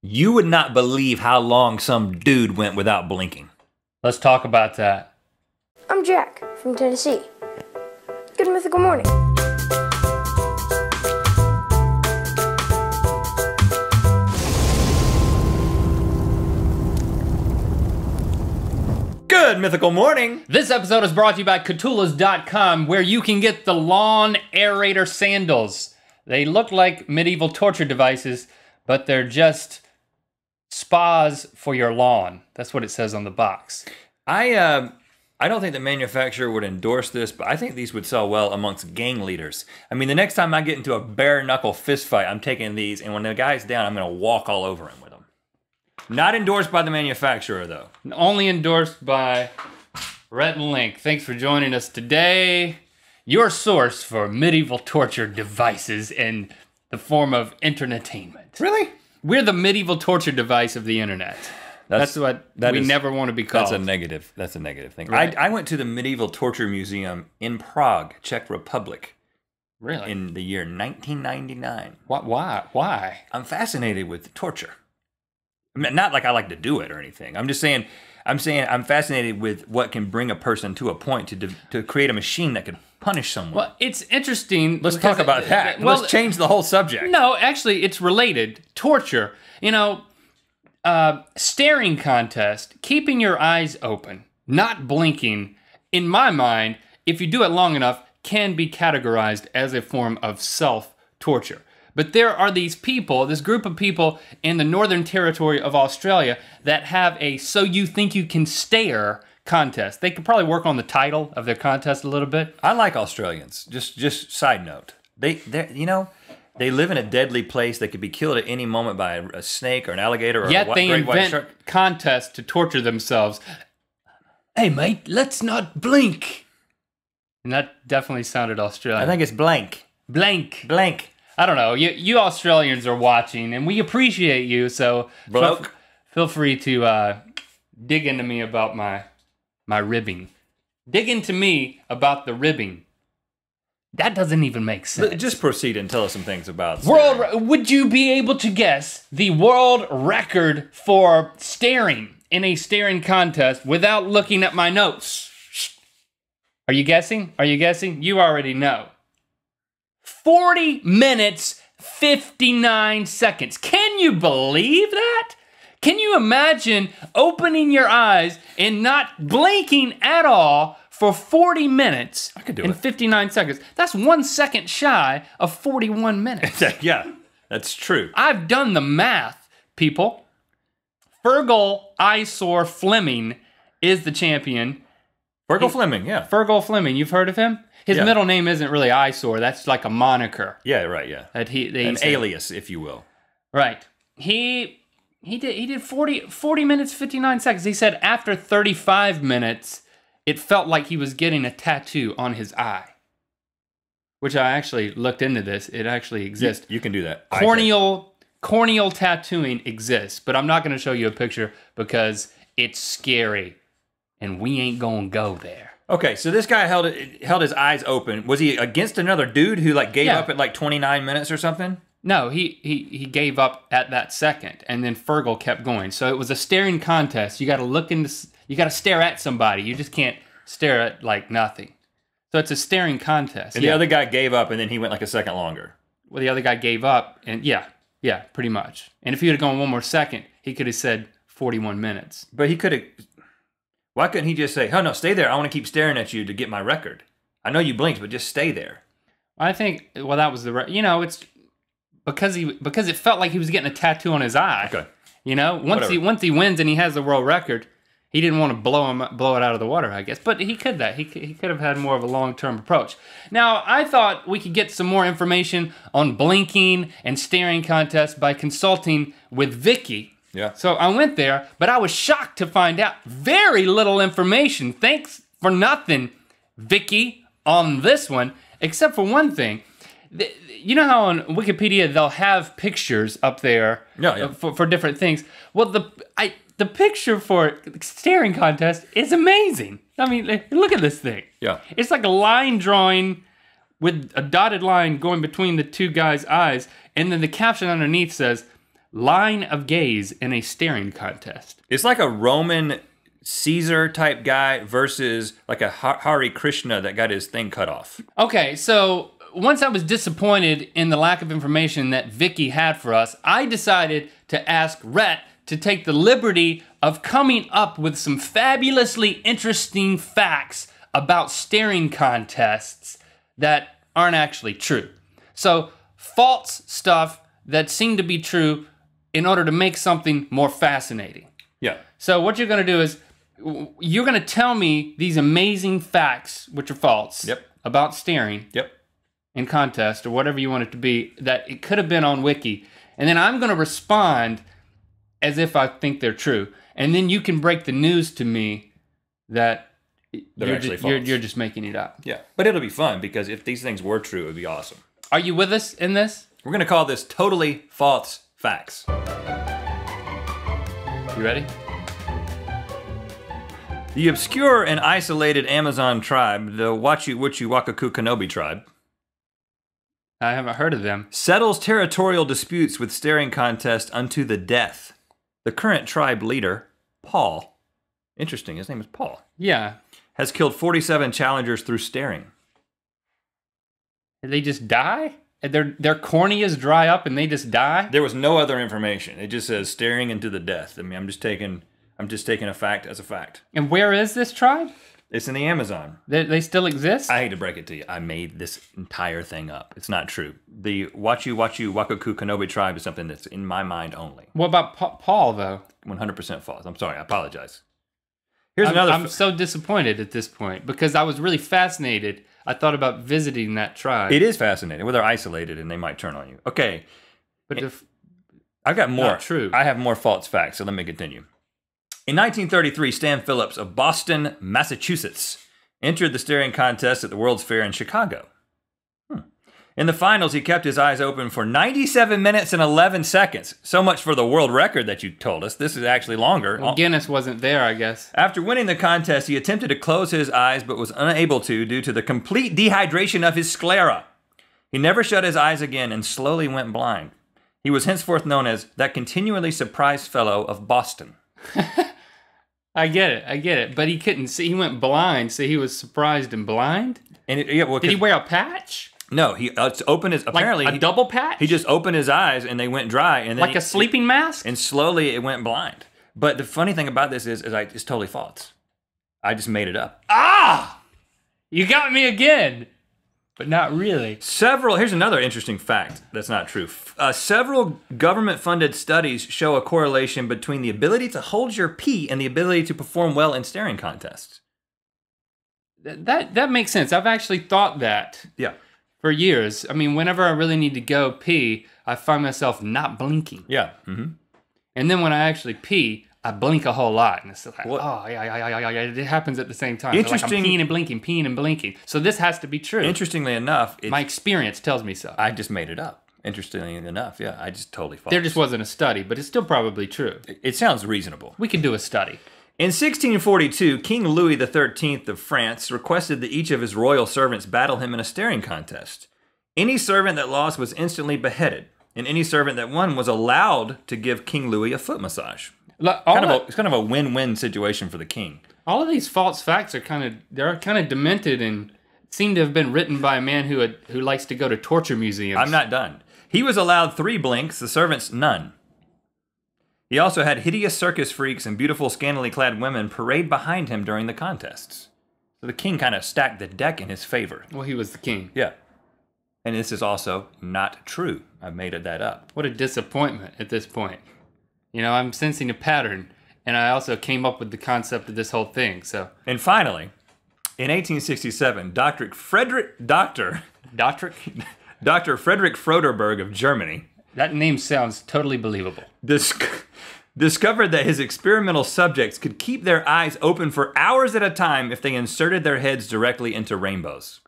You would not believe how long some dude went without blinking. Let's talk about that. I'm Jack from Tennessee. Good mythical morning. Good mythical morning. This episode is brought to you by Catulas.com, where you can get the lawn aerator sandals. They look like medieval torture devices, but they're just spas for your lawn. That's what it says on the box. I don't think the manufacturer would endorse this, but I think these would sell well amongst gang leaders. I mean, the next time I get into a bare knuckle fist fight, I'm taking these, and when the guy's down, I'm gonna walk all over him with them. Not endorsed by the manufacturer, though. Only endorsed by Rhett and Link. Thanks for joining us today. Your source for medieval torture devices in the form of entertainment. Really? We're the medieval torture device of the internet. That's what we never want to be called. That's a negative. That's a negative thing. Right. I went to the Medieval Torture Museum in Prague, Czech Republic. Really? In the year 1999. Why? I'm fascinated with torture. I mean, not like I like to do it or anything. I'm saying I'm fascinated with what can bring a person to a point to create a machine that could punish someone. Well, it's interesting. Let's talk about that. Let's change the whole subject. No, actually, it's related. Torture. You know, staring contest, keeping your eyes open, not blinking, in my mind, if you do it long enough, can be categorized as a form of self-torture. But there are these people, this group of people in the Northern Territory of Australia that have a So You Think You Can Stare contest. They could probably work on the title of their contest a little bit. I like Australians. Just side note. They live in a deadly place. They could be killed at any moment by a snake or an alligator or Yet a they great white invent shark. contests to torture themselves. Hey mate, let's not blink. And that definitely sounded Australian. I think it's blank. Blank. Blank. I don't know. You Australians are watching, and we appreciate you. So feel free to dig into me about my ribbing. Dig into me about the ribbing. That doesn't even make sense. Just proceed and tell us some things about staring. Would you be able to guess the world record for staring in a staring contest without looking at my notes? Are you guessing? Are you guessing? You already know. 40 minutes, 59 seconds. Can you believe that? Can you imagine opening your eyes and not blinking at all for 40 minutes and 59 seconds? That's 1 second shy of 41 minutes. Yeah, that's true. I've done the math, people. Fergal Eyesore Fleming is the champion. Fergal Fleming, yeah. Fergal Fleming, you've heard of him? His middle name isn't really Eyesore. That's like a moniker. Yeah, right, yeah. That an alias, if you will. Right. He did 40 minutes, 59 seconds. He said after 35 minutes, it felt like he was getting a tattoo on his eye. Which I actually looked into this. It actually exists. You can do that. Corneal tattooing exists, but I'm not going to show you a picture because it's scary. And we ain't going to go there. Okay, so this guy held his eyes open. Was he against another dude who gave up at 29 minutes or something? No, he gave up at that second, and then Fergal kept going. So it was a staring contest. You got to stare at somebody. You just can't stare at nothing. So it's a staring contest. And the other guy gave up, and then he went a second longer. Well, the other guy gave up, and yeah, pretty much. And if he had gone one more second, he could have said 41 minutes. But he could have. Why couldn't he just say, "Oh no, stay there. I want to keep staring at you to get my record. I know you blinked, but just stay there." I think that was it's because it felt like he was getting a tattoo on his eye. Okay. Once he wins and he has the world record, he didn't want to blow it out of the water, I guess. But he could have had more of a long-term approach. Now, I thought we could get some more information on blinking and staring contests by consulting with Vicky. Yeah. So I went there, but I was shocked to find out very little information. Thanks for nothing, Vicky, on this one, except for one thing. You know how on Wikipedia they'll have pictures up there for different things? Well, the picture for staring contest is amazing. I mean, look at this thing. Yeah. It's like a line drawing with a dotted line going between the two guys' eyes, and then the caption underneath says, line of gaze in a staring contest. It's like a Roman Caesar type guy versus like a Hare Krishna that got his thing cut off. Okay, so once I was disappointed in the lack of information that Vicky had for us, I decided to ask Rhett to take the liberty of coming up with some fabulously interesting facts about staring contests that aren't actually true. So, false stuff that seem to be true in order to make something more fascinating. Yeah. So what you're going to do is you're going to tell me these amazing facts, which are false, Yep. about staring Yep. in contest or whatever you want it to be, that it could have been on Wiki. And then I'm going to respond as if I think they're true. And then you can break the news to me that They're actually you're false. just making it up. Yeah. But it'll be fun because if these things were true, it would be awesome. Are you with us in this? We're going to call this Totally False Facts. You ready? The obscure and isolated Amazon tribe, the Wakaku Kenobi tribe, I haven't heard of them. settles territorial disputes with staring contest unto the death. The current tribe leader, Paul, interesting, his name is Paul, Yeah. has killed 47 challengers through staring. Did they just die? Their corneas dry up and they just die? There was no other information. It just says staring into the death. I mean, I'm just taking a fact as a fact. And where is this tribe? It's in the Amazon. They still exist? I hate to break it to you. I made this entire thing up. It's not true. The Wakaku Kenobi tribe is something that's in my mind only. What about Paul, though? 100% false. I'm sorry. I apologize. Here's another. I'm so disappointed at this point because I was really fascinated. I thought about visiting that tribe. It is fascinating. Well, they're isolated and they might turn on you. Okay. But if I've got more. Not true. I have more false facts, so let me continue. In 1933, Stan Phillips of Boston, Massachusetts, entered the staring contest at the World's Fair in Chicago. In the finals, he kept his eyes open for 97 minutes and 11 seconds. So much for the world record that you told us. This is actually longer. well, Guinness wasn't there, I guess. After winning the contest, he attempted to close his eyes but was unable to due to the complete dehydration of his sclera. He never shut his eyes again and slowly went blind. He was henceforth known as that continually surprised fellow of Boston. I get it. But he couldn't see. He went blind, so he was surprised and blind? And Did he wear a patch? No, he opened his. Apparently, Like a double patch? he just opened his eyes and they went dry, and then Like a sleeping mask? and slowly it went blind. But the funny thing about this is it's totally false. I just made it up. Ah! You got me again. But not really. Here's another interesting fact that's not true. Several government-funded studies show a correlation between the ability to hold your pee and the ability to perform well in staring contests. That makes sense. I've actually thought that Yeah. for years. I mean, whenever I really need to go pee, I find myself not blinking. Yeah. And then when I actually pee, I blink a whole lot. And it's like, What? oh, yeah. It happens at the same time. Interesting- So like I'm peeing and blinking. So this has to be true. Interestingly enough, My experience tells me so. I just made it up. Interestingly enough, yeah, I just totally false. There just wasn't a study, but it's still probably true. It sounds reasonable. We could do a study. In 1642, King Louis XIII of France requested that each of his royal servants battle him in a staring contest. Any servant that lost was instantly beheaded, and any servant that won was allowed to give King Louis a foot massage. It's kind of a win-win situation for the king. All of these false facts are kind of demented and seem to have been written by a man who likes to go to torture museums. I'm not done. He was allowed 3 blinks, the servants none. He also had hideous circus freaks and beautiful scantily clad women parade behind him during the contests. So the king kind of stacked the deck in his favor. Well, he was the king. Yeah. And this is also not true. I made that up. What a disappointment at this point. You know, I'm sensing a pattern, and I also came up with the concept of this whole thing. So, And finally, in 1867, Dr. Frederick Froderberg of Germany that name sounds totally believable. discovered that his experimental subjects could keep their eyes open for hours at a time if they inserted their heads directly into rainbows.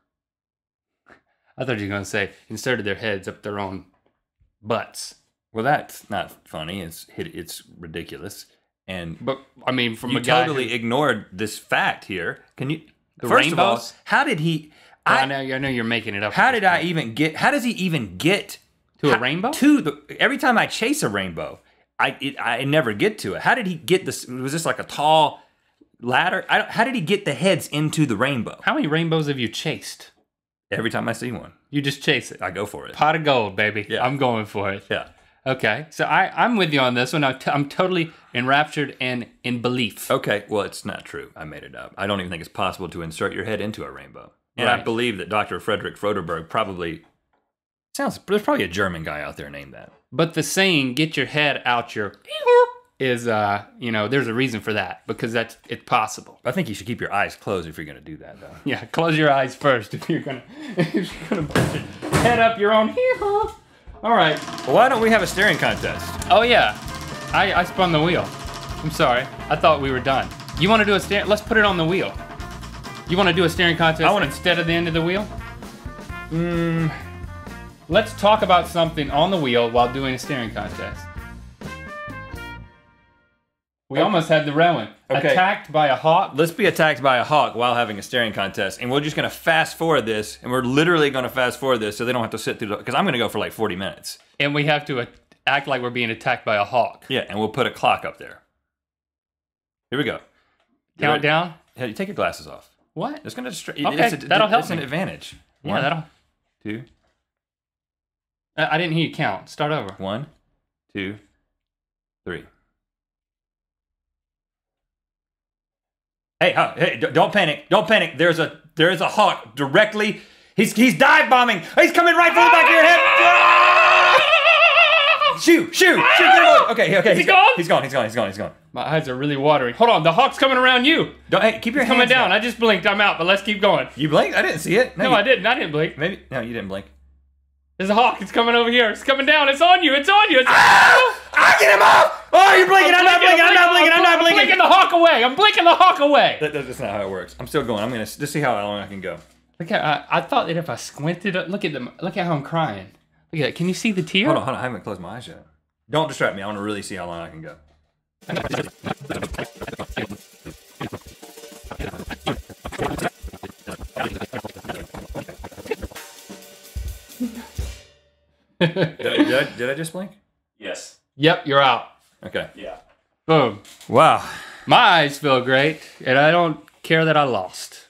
I thought you were going to say inserted their heads up their own butts. Well, that's not funny. It's ridiculous. But I mean, from You a guy totally ignored this fact here. Can you? The First of all, rainbows? how did he? I know you're making it up. How does he even get To a rainbow? Every time I chase a rainbow, I never get to it. How did he get this? Was this like a tall ladder? How did he get the heads into the rainbow? How many rainbows have you chased? Every time I see one, You just chase it. I go for it. Pot of gold, baby. Yeah. I'm going for it. Yeah. Okay, so I'm with you on this one. I'm totally enraptured and in belief. Okay, well, it's not true. I made it up. I don't even think it's possible to insert your head into a rainbow. And I Right. believe that Dr. Frederick Froderberg there's probably a German guy out there named that. But the saying "get your head out your" is there's a reason for that because it's possible. I think you should keep your eyes closed if you're going to do that, though. Yeah, close your eyes first if you're gonna put your head up your own. All right. Well, why don't we have a staring contest? Oh yeah, I spun the wheel. I'm sorry. I thought we were done. You want to do a staring? Let's put it on the wheel. You want to do a staring contest instead of the end of the wheel? Let's talk about something on the wheel while doing a staring contest. We almost had the rowing. Okay. Attacked by a hawk. Let's be attacked by a hawk while having a staring contest, and we're just going to fast forward this, and we're literally going to fast forward this so they don't have to sit through because I'm going to go for like 40 minutes. And we have to act like we're being attacked by a hawk. Yeah, and we'll put a clock up there. Here we go. Count down. Hey, take your glasses off. What? It's going to Okay, that'll help It's an me. advantage. Yeah, One, that'll. 2, I didn't hear you count. Start over. 1, 2, 3. Hey, don't panic. Don't panic. There's a hawk directly. He's dive bombing. He's coming right for the back of your head. Shoot. Get him. Okay. Is he gone? He's gone. My eyes are really watering. Hold on, the hawk's coming around you. Keep your He's coming hands down. I just blinked. I'm out, but let's keep going. You blinked? I didn't see it. No, I didn't. I didn't blink. Maybe. No, you didn't blink. There's a hawk. It's coming over here. It's coming down. It's on you. It's on you. Get him off! Oh, you're blinking. I'm not blinking. I'm blinking the hawk away. I'm blinking the hawk away. That's not how it works. I'm still going. I'm going to just see how long I can go. Look at, I thought that if I squinted, look at them. Look at how I'm crying. Look at that. Can you see the tear? Hold on. I haven't closed my eyes yet. Don't distract me. I want to really see how long I can go. Did I just blink? Yes. Yep, you're out. Okay. Yeah. Boom. Wow. My eyes feel great, and I don't care that I lost.